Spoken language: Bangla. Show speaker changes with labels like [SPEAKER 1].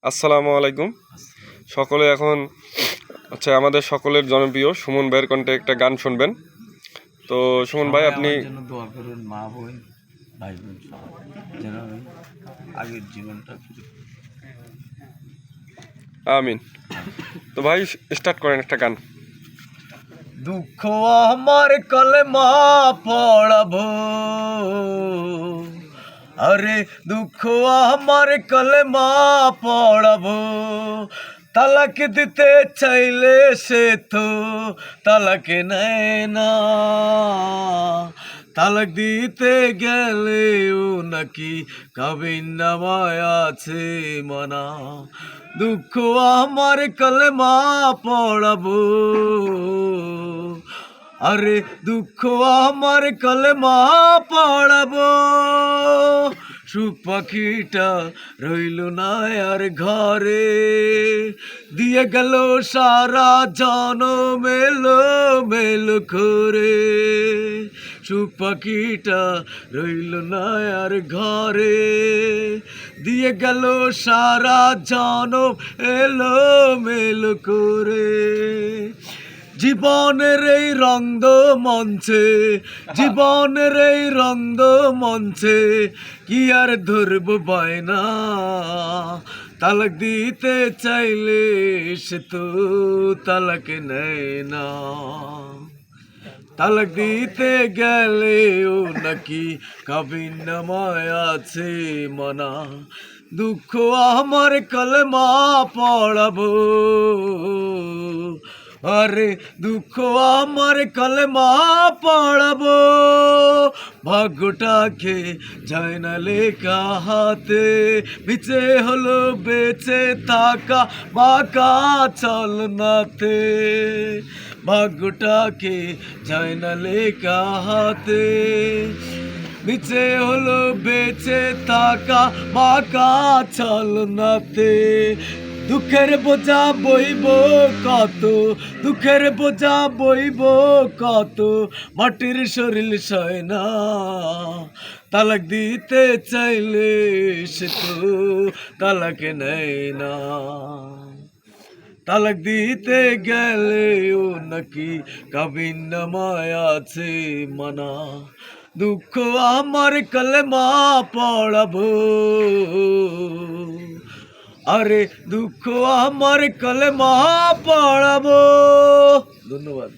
[SPEAKER 1] আসসালামু আলাইকুম। সকলে এখন আচ্ছা আমাদের সকলের জনপ্রিয় সুমন ভাইয়ের কণ্ঠে একটা গান শুনবেন। তো সুমন ভাই, আপনি
[SPEAKER 2] দোয়া করুন, মা বোন ভাই বোন সবাই যেন আমি আগের জীবনটা ফিরে।
[SPEAKER 1] আমিন। তো ভাই স্টার্ট করেন একটা গান।
[SPEAKER 2] দুঃখ আমার কলমা পড়াবো, আরে দুঃখ আমার কলমা পড়াবো। তালাক দিতে চাইলে সে তো তালাক নেয় না, তালাক দিতে গেলেও নাকি কাবিন নামায় আছে মানা। দুঃখ আমার কলমা পড়াবো, আরে দুঃখ আমার কলমা পড়াবো। সুখ পাখিটা রইল না আর ঘরে, দিয়ে গেল সারা জনম মেলো মেলো করে। সুখ পাখিটা রইল না আর ঘরে, দিয়ে গেল সারা জনম এলো মেলো করে। জীবনের এই রঙ্গ মঞ্চে, জীবনের এই রঙ্গ মঞ্চে কি আর ধরব বায়না। তালাক দিতে চাইলে সে তো তালাক নেয় না, তালাক দিতে গেলেও নাকি কাবিন নামায় আছে মানা। দুঃখ আমার কলমা পড়াবো, আরে দুঃখ আমার কলমা পড়াবো। ভাগ্যটাকে যায় না লেখা হাতে, নিচে হলো বেঁচে থাকা বাঁকা চলনাতে। ভাগ্যটাকে যায় না লেখা হাতে, নিচে হলো বেঁচে থাকা বাঁকা চলনাতে। দুঃখের বোঝা বইব কত, দুঃখের বোঝা বইব কত, মাটির শরীর সয় না। তালাক দিতে চাইলে সে তো তালাক নেয় না, তালাক দিতে গেলেও নাকি কাবিন নামায় আছে মানা। দুঃখ আমার কলমা পড়াবো, আরে দুঃখ আমার কলমা পড়াবো। ধন্যবাদ।